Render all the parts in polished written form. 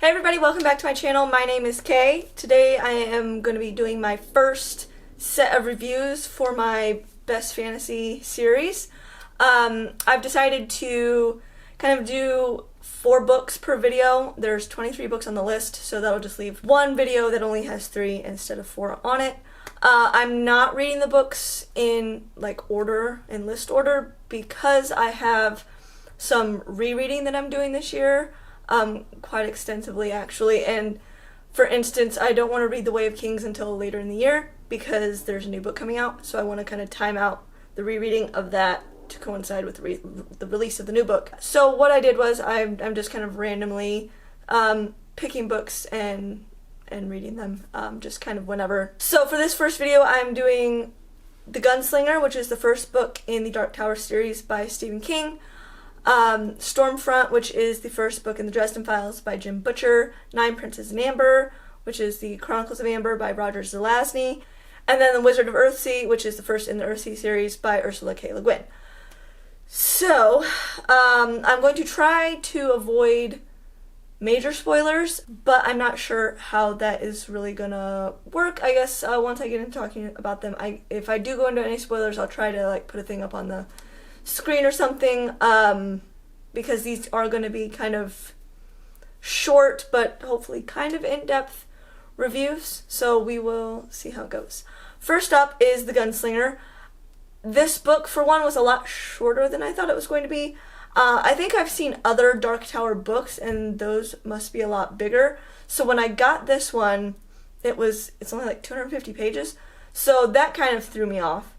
Hey everybody, welcome back to my channel. My name is Kay. Today I am going to be doing my first set of reviews for my Best Fantasy series. I've decided to kind of do 4 books per video. There's 23 books on the list, so that'll just leave one video that only has 3 instead of 4 on it. I'm not reading the books in list order, because I have some rereading that I'm doing this year. Quite extensively actually, and for instance, I don't want to read The Way of Kings until later in the year because there's a new book coming out, so I want to kind of time out the rereading of that to coincide with the release of the new book. So what I did was I'm just kind of randomly picking books and reading them just kind of whenever. So for this first video I'm doing The Gunslinger, which is the first book in the Dark Tower series by Stephen King. Stormfront, which is the first book in the Dresden Files by Jim Butcher, 9 Princes in Amber, which is the Chronicles of Amber by Roger Zelazny, and then The Wizard of Earthsea, which is the first in the Earthsea series by Ursula K. Le Guin. So, I'm going to try to avoid major spoilers, but I'm not sure how that is really gonna work. I guess once I get into talking about them, if I do go into any spoilers, I'll try to put a thing up on the screen or something, because these are going to be kind of short but hopefully kind of in-depth reviews, so we will see how it goes. First up is The Gunslinger. This book, for one, was a lot shorter than I thought it was going to be. I think I've seen other Dark Tower books and those must be a lot bigger, so when I got this one it's only like 250 pages, so that kind of threw me off.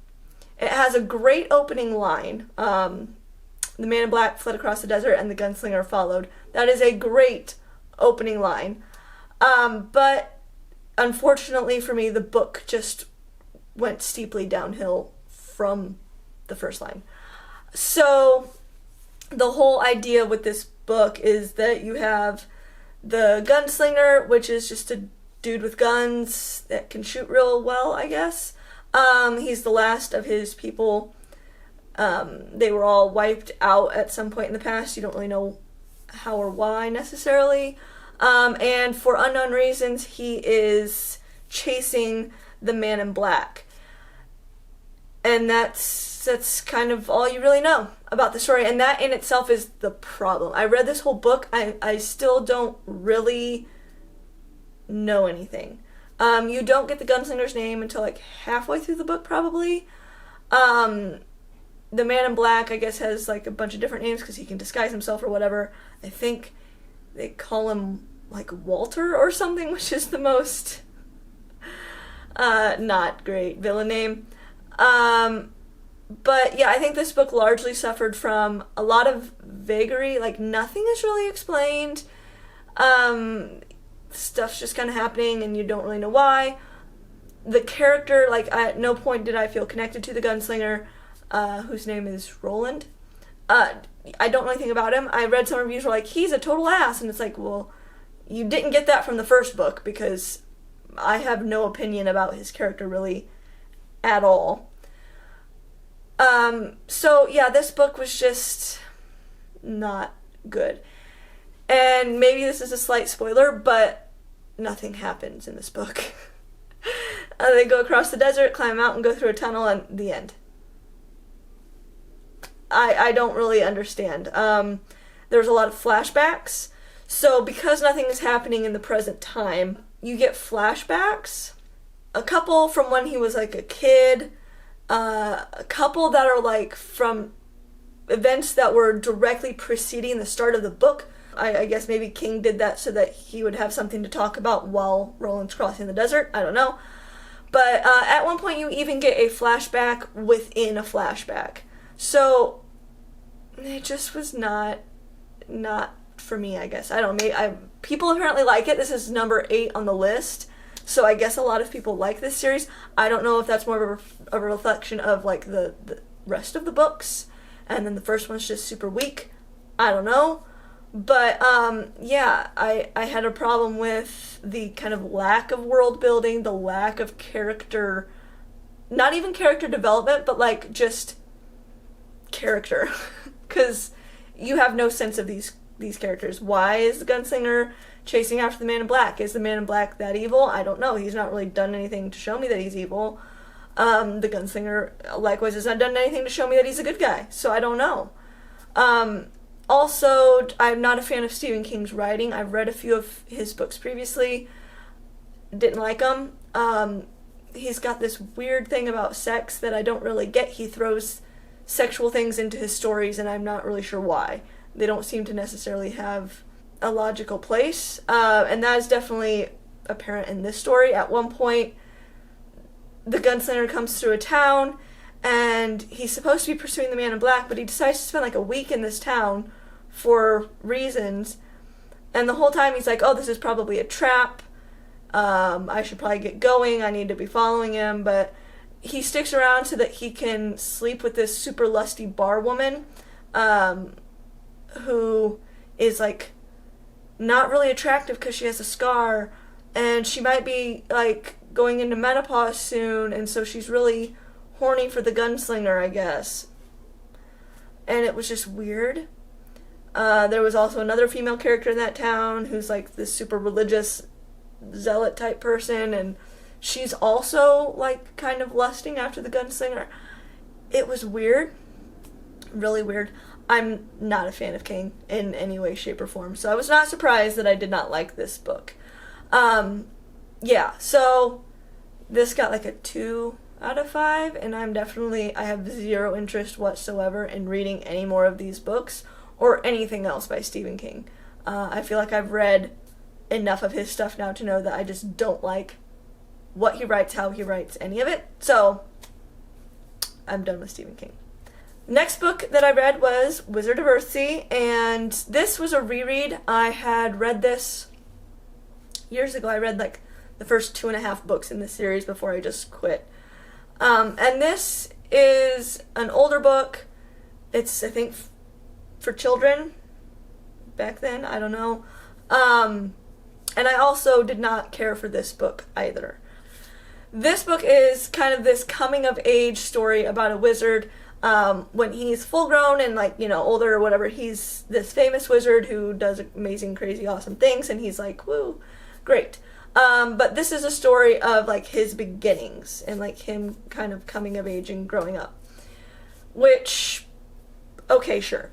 It has a great opening line. The man in black fled across the desert and the gunslinger followed. That is a great opening line. But unfortunately for me, the book just went steeply downhill from the first line. So the whole idea with this book is that you have the gunslinger, which is just a dude with guns that can shoot real well, I guess. He's the last of his people. They were all wiped out at some point in the past. You don't really know how or why necessarily. And for unknown reasons, he is chasing the man in black. And that's kind of all you really know about the story. And that in itself is the problem. I read this whole book. I still don't really know anything. You don't get the gunslinger's name until like halfway through the book, probably. The man in black, I guess, has like a bunch of different names because he can disguise himself or whatever. I think they call him like Walter or something, which is the most not great villain name. But yeah, I think this book largely suffered from a lot of vagary. Like, nothing is really explained. Stuff's just kind of happening and you don't really know why. The character, at no point did I feel connected to the gunslinger, whose name is Roland. I don't know anything about him. I read some reviews were like, he's a total ass, and it's like, well, you didn't get that from the first book, because I have no opinion about his character really at all. So yeah, this book was just not good. And maybe this is a slight spoiler, but nothing happens in this book. They go across the desert, climb a mountain, go through a tunnel, and the end. I don't really understand. There's a lot of flashbacks. So because nothing is happening in the present time, you get flashbacks. A couple from when he was like a kid. A couple that are like from events that were directly preceding the start of the book. I guess maybe King did that so that he would have something to talk about while Roland's crossing the desert. I don't know. But at one point you even get a flashback within a flashback. So it just was not for me, I guess. I don't know. People apparently like it. This is number 8 on the list. So I guess a lot of people like this series. I don't know if that's more of a reflection of like the rest of the books. And then the first one's just super weak. I don't know. But, yeah, I had a problem with the kind of lack of world building, the lack of character, not even character development, but, like, just character. Because you have no sense of these characters. Why is the gunslinger chasing after the Man in Black. Is the Man in Black that evil? I don't know. He's not really done anything to show me that he's evil. The Gunslinger, likewise, has not done anything to show me that he's a good guy, so I don't know. Also, I'm not a fan of Stephen King's writing. I've read a few of his books previously. Didn't like them. He's got this weird thing about sex that I don't really get. He throws sexual things into his stories, and I'm not really sure why. They don't seem to necessarily have a logical place. And that is definitely apparent in this story. At one point, the Gunslinger comes through a town, and he's supposed to be pursuing the Man in Black, but he decides to spend like a week in this town for reasons. And the whole time he's like, oh, this is probably a trap. I should probably get going. I need to be following him. But he sticks around so that he can sleep with this super lusty bar woman, who is like not really attractive because she has a scar, and she might be like going into menopause soon, and so she's really horny for the Gunslinger, I guess. And it was just weird. There was also another female character in that town who's like this super religious zealot type person, and she's also like kind of lusting after the Gunslinger. It was weird. Really weird. I'm not a fan of King in any way, shape, or form, so I was not surprised that I did not like this book. Yeah, so this got like a 2 out of 5, and I have zero interest whatsoever in reading any more of these books or anything else by Stephen King. I feel like I've read enough of his stuff now to know that I just don't like what he writes, how he writes, any of it. So I'm done with Stephen King. Next book that I read was Wizard of Earthsea, and this was a reread. I had read this years ago. I read like the first 2.5 books in the series before I just quit. And this is an older book. It's, I think, for children back then. I don't know. And I also did not care for this book either. This book is kind of this coming-of-age story about a wizard. When he's full-grown and, like, older or whatever, he's this famous wizard who does amazing, crazy, awesome things, and he's like, woo, great. But this is a story of, like, his beginnings and, like, him kind of coming of age and growing up. Which, okay, sure.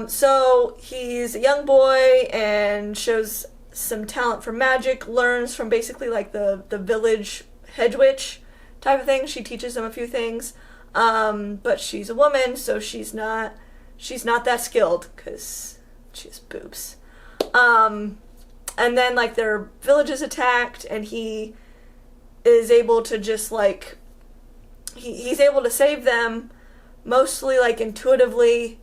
So he's a young boy and shows some talent for magic, learns from basically, like, the village hedge witch type of thing. She teaches him a few things. But she's a woman, so she's not that skilled, because she has boobs. And then, like, their village is attacked, and he is able to just, like, he's able to save them, mostly, like, intuitively,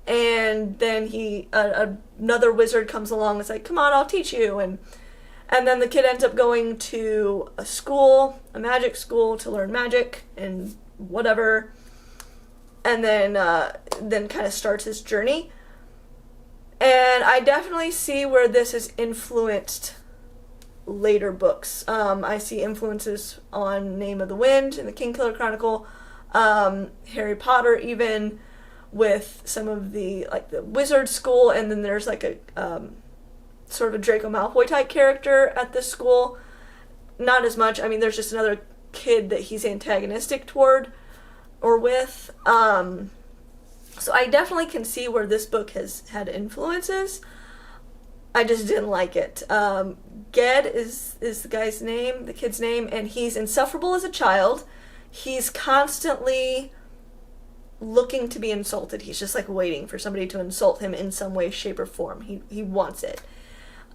and then another wizard comes along and is like, come on, I'll teach you, and then the kid ends up going to a magic school, to learn magic, and whatever, and then kind of starts his journey. And I definitely see where this has influenced later books. I see influences on Name of the Wind and the Kingkiller Chronicle, Harry Potter, even with some of the wizard school, and then there's like a sort of a Draco Malfoy type character at this school. Not as much. I mean, there's just another kid that he's antagonistic toward or with. So I definitely can see where this book has had influences. I just didn't like it. Ged is the guy's name, the kid's name, and he's insufferable as a child. He's constantly looking to be insulted. He's just like waiting for somebody to insult him in some way, shape, or form. He wants it.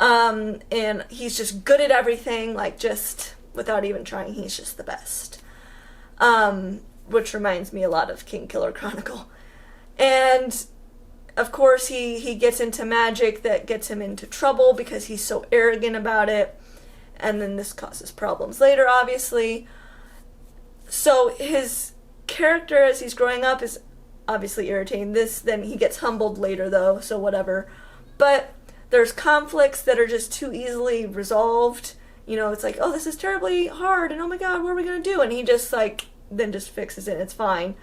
And he's just good at everything, like just without even trying, he's just the best. Which reminds me a lot of Kingkiller Chronicle. And of course he gets into magic that gets him into trouble because he's so arrogant about it. And then this causes problems later, obviously. So his character as he's growing up is obviously irritating. Then he gets humbled later though, so whatever. But there's conflicts that are just too easily resolved. It's like, oh, this is terribly hard, and oh my god, what are we gonna do? And he just then just fixes it, it's fine.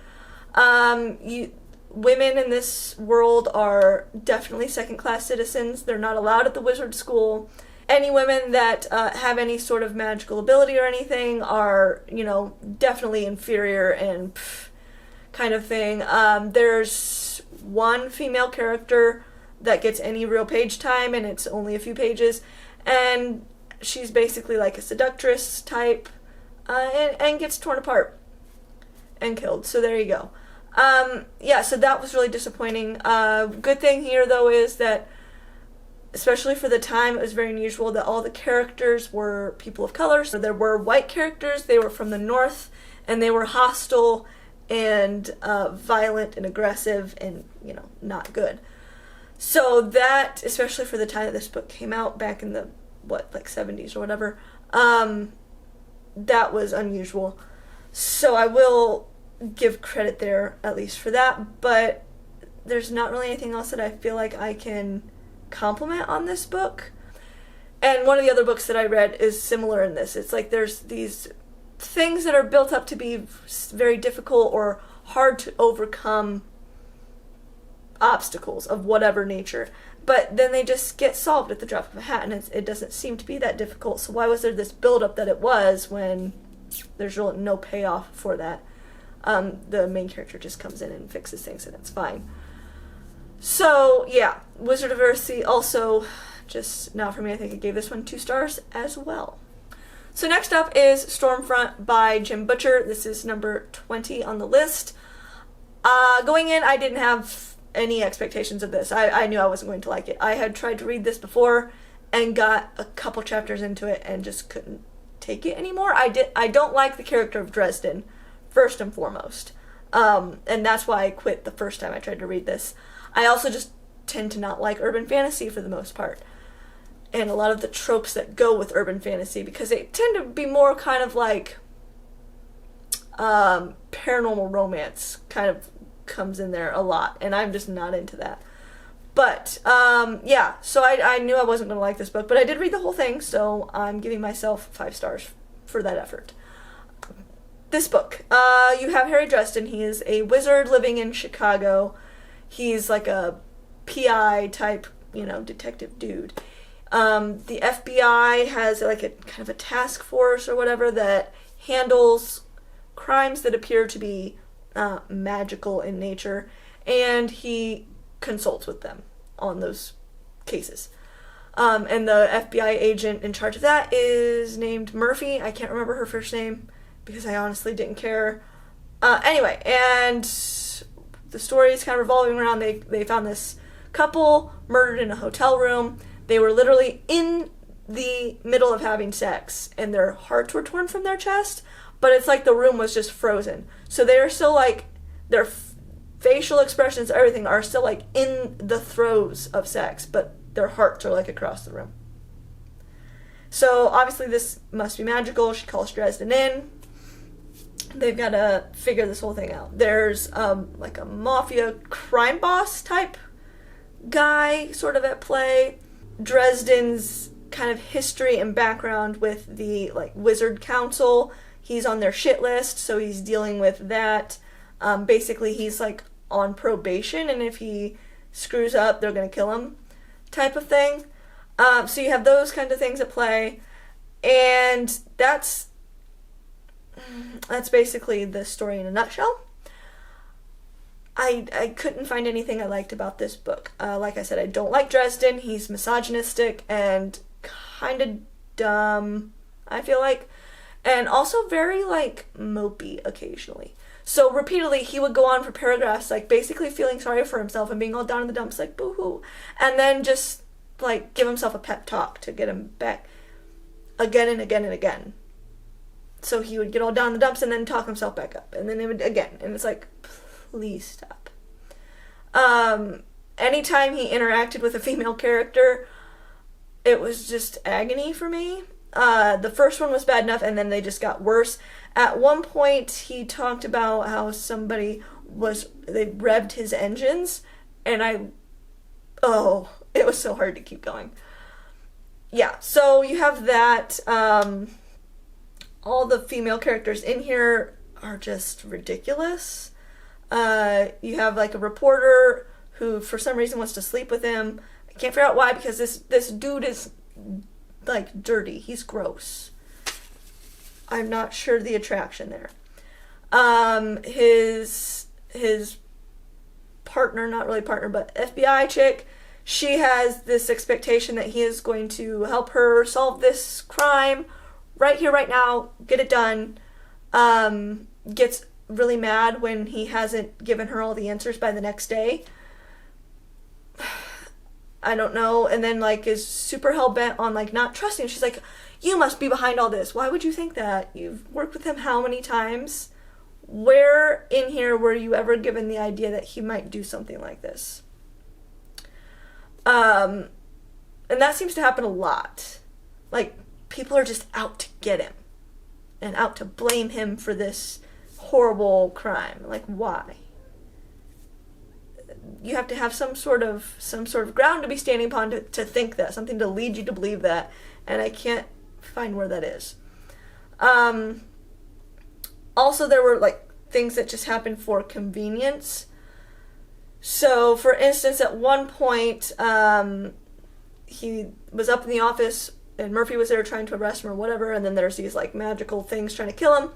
women in this world are definitely second-class citizens. They're not allowed at the wizard school. Any women that have any sort of magical ability or anything are, definitely inferior and kind of thing. There's one female character that gets any real page time, and it's only a few pages, and she's basically like a seductress type, and gets torn apart and killed. So there you go. So that was really disappointing. Good thing here, though, is that, especially for the time, it was very unusual that all the characters were people of color. So there were white characters, they were from the north, and they were hostile and violent and aggressive and, not good. So that, especially for the time that this book came out, back in the, 70s or whatever, that was unusual. So I will give credit there, at least for that, but there's not really anything else that I feel like I can compliment on this book. And one of the other books that I read is similar in this. It's like there's these things that are built up to be very difficult or hard to overcome obstacles of whatever nature, but then they just get solved at the drop of a hat, and it doesn't seem to be that difficult. So why was there this build-up that it was when there's really no payoff for that? The main character just comes in and fixes things, and it's fine. So yeah, Wizard of Earthsea, also just not for me. I think I gave this one 2 stars as well. So next up is Stormfront by Jim Butcher. This is number 20 on the list. Going in, I didn't have any expectations of this. I knew I wasn't going to like it. I had tried to read this before and got a couple chapters into it and just couldn't take it anymore. I don't like the character of Dresden, first and foremost. And that's why I quit the first time I tried to read this. I also just tend to not like urban fantasy for the most part, and a lot of the tropes that go with urban fantasy, because they tend to be more kind of like paranormal romance kind of comes in there a lot, and I'm just not into that. But so I knew I wasn't going to like this book, but I did read the whole thing, so I'm giving myself 5 stars for that effort. This book, you have Harry Dresden. He is a wizard living in Chicago. He's like a PI type, detective dude. The FBI has like a kind of a task force or whatever that handles crimes that appear to be magical in nature, and he consults with them on those cases. And the FBI agent in charge of that is named Murphy. I can't remember her first name because I honestly didn't care. Anyway, and the story is kind of revolving around they found this couple murdered in a hotel room. They were literally in the middle of having sex, and their hearts were torn from their chest, but it's like the room was just frozen. So they're still like, their facial expressions, everything are still like in the throes of sex, but their hearts are like across the room. So obviously this must be magical. She calls Dresden in. They've got to figure this whole thing out. There's like a mafia crime boss type guy sort of at play. Dresden's kind of history and background with the Wizard Council. He's on their shit list, so he's dealing with that. Basically, he's like on probation, and if he screws up, they're gonna kill him, type of thing. So you have those kind of things at play, and that's basically the story in a nutshell. I couldn't find anything I liked about this book. Like I said, I don't like Dresden. He's misogynistic and kind of dumb, I feel like. And also very, mopey occasionally. So repeatedly, he would go on for paragraphs, basically feeling sorry for himself and being all down in the dumps, boo-hoo. And then just, give himself a pep talk to get him back again and again and again. So he would get all down in the dumps and then talk himself back up. And then it would again. And it's please stop. Anytime he interacted with a female character, it was just agony for me. The first one was bad enough, and then they just got worse. At one point, he talked about how they revved his engines, and it was so hard to keep going. Yeah, so you have that. All the female characters in here are just ridiculous. You have like a reporter who for some reason wants to sleep with him. I can't figure out why, because this dude is like dirty. He's gross. I'm not sure the attraction there. His partner, not really partner, but FBI chick, she has this expectation that he is going to help her solve this crime right here, right now, get it done. Gets really mad when he hasn't given her all the answers by the next day. I don't know. And then like is super hell-bent on like not trusting. She's like, you must be behind all this. Why would you think that? You've worked with him how many times? Where in here were you ever given the idea that he might do something like this? And that seems to happen a lot. Like, people are just out to get him. And out to blame him for this horrible crime. Like, why? You have to have some sort of ground to be standing upon to think that. Something to lead you to believe that. And I can't find where that is. Also, there were, like, things that just happened for convenience. So, for instance, at one point, he was up in the office, and Murphy was there trying to arrest him or whatever, and then there's these, like, magical things trying to kill him,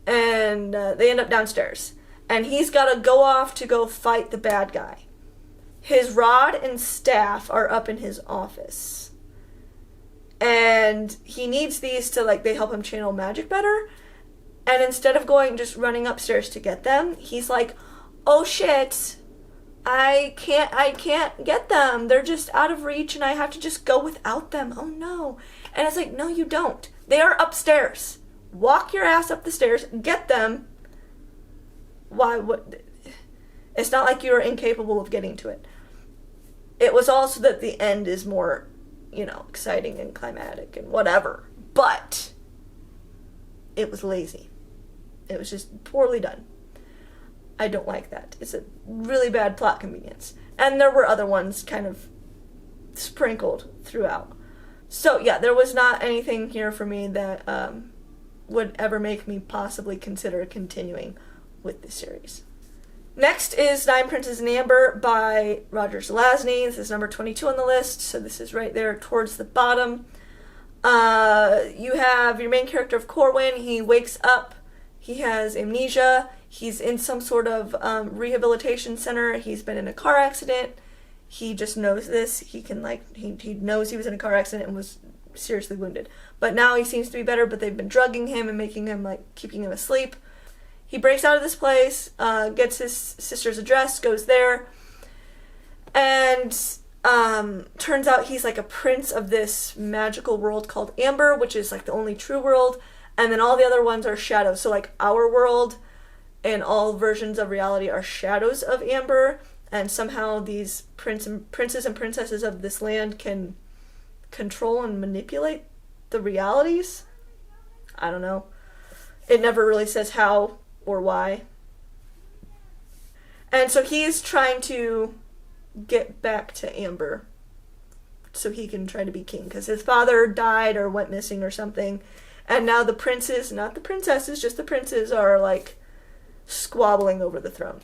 and they end up downstairs. And he's got to go off to go fight the bad guy. His rod and staff are up in his office. And he needs these to, like, they help him channel magic better. And instead of just running upstairs to get them, he's like, oh shit, I can't get them. They're just out of reach and I have to just go without them. Oh no. And it's like, no, you don't. They are upstairs. Walk your ass up the stairs, get them. Why would... It's not like you're incapable of getting to it. It was also that the end is more, exciting and climatic and whatever. But it was lazy. It was just poorly done. I don't like that. It's a really bad plot convenience. And there were other ones kind of sprinkled throughout. So, yeah, there was not anything here for me that would ever make me possibly consider continuing with this series. Next is Nine Princes in Amber by Roger Zelazny. This is number 22 on the list, so this is right there towards the bottom. You have your main character of Corwin. He wakes up. He has amnesia. He's in some sort of rehabilitation center. He's been in a car accident. He just knows this. He knows he was in a car accident and was seriously wounded. But now he seems to be better, but they've been drugging him and making him, keeping him asleep. He breaks out of this place, gets his sister's address, goes there, and turns out he's like a prince of this magical world called Amber, which is like the only true world. And then all the other ones are shadows. So like our world and all versions of reality are shadows of Amber. And somehow these princes and princesses of this land can control and manipulate the realities. I don't know. It never really says how or why. And so he's trying to get back to Amber so he can try to be king. Because his father died or went missing or something. And now the princes, not the princesses, just the princes are squabbling over the throne.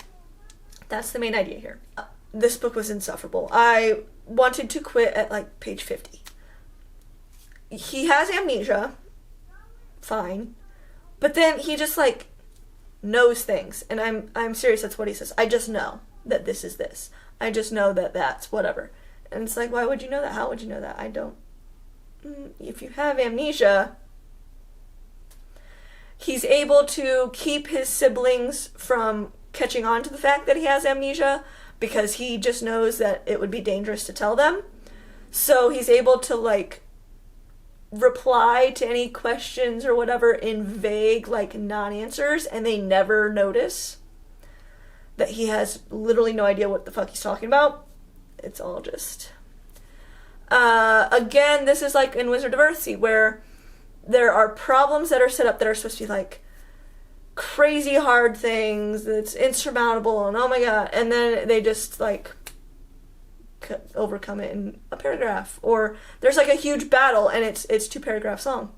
That's the main idea here. This book was insufferable. I wanted to quit at page 50. He has amnesia. Fine. But then he just knows things. And I'm serious, that's what he says. I just know that this is this. I just know that that's whatever. And it's why would you know that? How would you know that? I don't. If you have amnesia... He's able to keep his siblings from catching on to the fact that he has amnesia because he just knows that it would be dangerous to tell them. So he's able to, reply to any questions or whatever in vague, non-answers, and they never notice that he has literally no idea what the fuck he's talking about. It's all just... Again, this is in Wizard of Earthsea, where... there are problems that are set up that are supposed to be crazy hard things that's insurmountable and oh my god, and then they just overcome it in a paragraph, or there's a huge battle and it's 2 paragraphs long.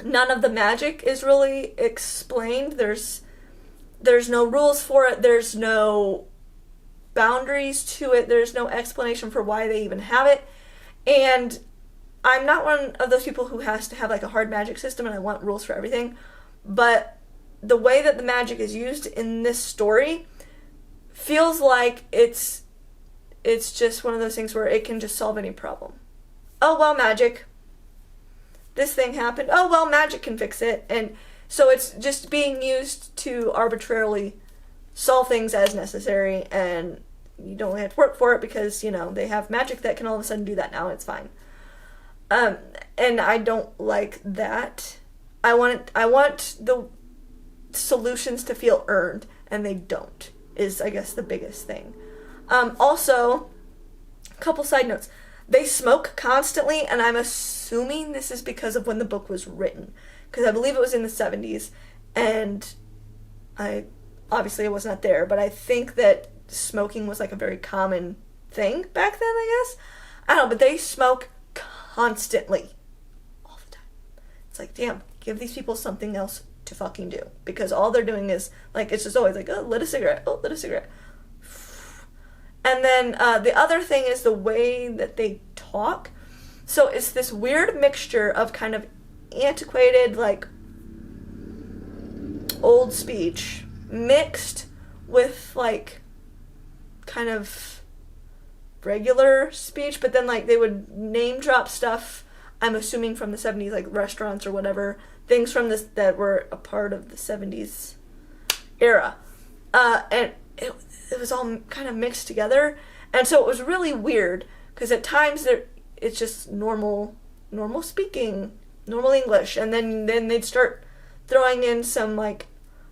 None of the magic is really explained. There's no rules for it. There's no boundaries to it. There's no explanation for why they even have it. And I'm not one of those people who has to have like a hard magic system and I want rules for everything. But the way that the magic is used in this story feels like it's just one of those things where it can just solve any problem. Oh, well, magic. This thing happened. Oh, well, magic can fix it. And so it's just being used to arbitrarily solve things as necessary, and you don't have to work for it because, you know, they have magic that can all of a sudden do that now. It's fine. And I don't like that. I want the solutions to feel earned, and they don't, is, I guess, the biggest thing. Also, a couple side notes. They smoke constantly, and I'm assuming this is because of when the book was written, because I believe it was in the 70s, and I was not there, but I think that smoking was like a very common thing back then, I guess. I don't know, but they smoke constantly. All the time. It's like, damn, give these people something else to fucking do, because all they're doing is, like, it's just always like, oh, lit a cigarette, oh, lit a cigarette. And then the other thing is the way that they talk. So it's this weird mixture of kind of antiquated, like, old speech mixed with, like, kind of regular speech, but then, like, they would name drop stuff, I'm assuming from the 70s, like restaurants or whatever, things from this that were a part of the 70s era. And it was all kind of mixed together, and so it was really weird, because at times it's just normal speaking, normal English, and then they'd start throwing in some, like,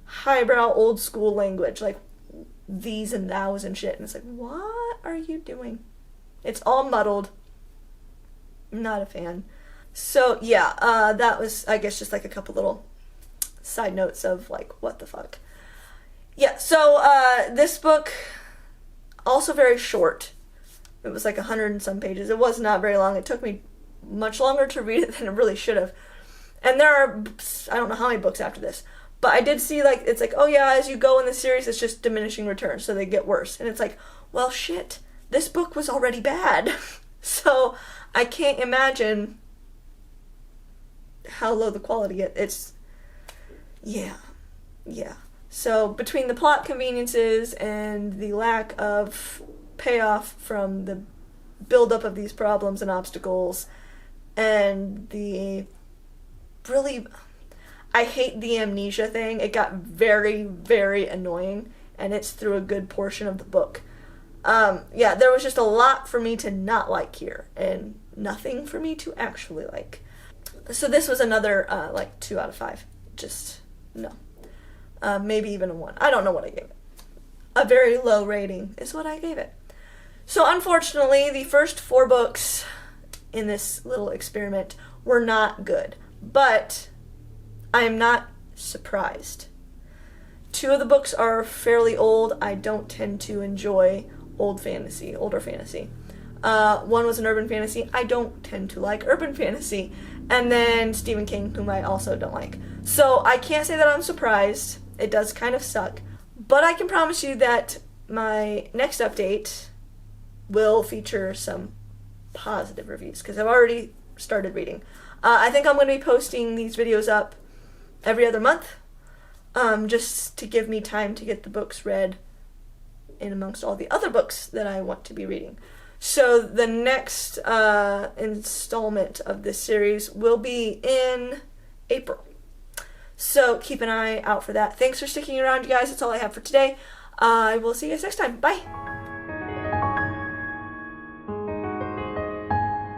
highbrow old school language, like these and thous and shit, and it's like, what are you doing? It's all muddled. Not a fan. So yeah, that was, I guess, just like a couple little side notes of, like, what the fuck. Yeah, so this book, also very short. It was like 100 and some pages. It was not very long. It took me much longer to read it than it really should have. And there are, I don't know how many books after this, but I did see, like, it's like, oh yeah, as you go in the series, it's just diminishing returns, so they get worse. And it's like, well, shit, this book was already bad. So I can't imagine how low the quality is. Yeah. So between the plot conveniences and the lack of payoff from the buildup of these problems and obstacles, and the really, I hate the amnesia thing. It got very, very annoying, and it's through a good portion of the book. Yeah, there was just a lot for me to not like here, and nothing for me to actually like. So this was another, like, 2 out of 5. Just, no. Maybe even a 1. I don't know what I gave it. A very low rating is what I gave it. So unfortunately, the first 4 books in this little experiment were not good. But I am not surprised. 2 of the books are fairly old. I don't tend to enjoy older fantasy. One was an urban fantasy. I don't tend to like urban fantasy. And then Stephen King, whom I also don't like. So I can't say that I'm surprised. It does kind of suck. But I can promise you that my next update will feature some positive reviews, because I've already started reading. I think I'm going to be posting these videos up every other month, just to give me time to get the books read in amongst all the other books that I want to be reading. So the next installment of this series will be in April. So keep an eye out for that. Thanks for sticking around, you guys. That's all I have for today. I will see you guys next time. Bye!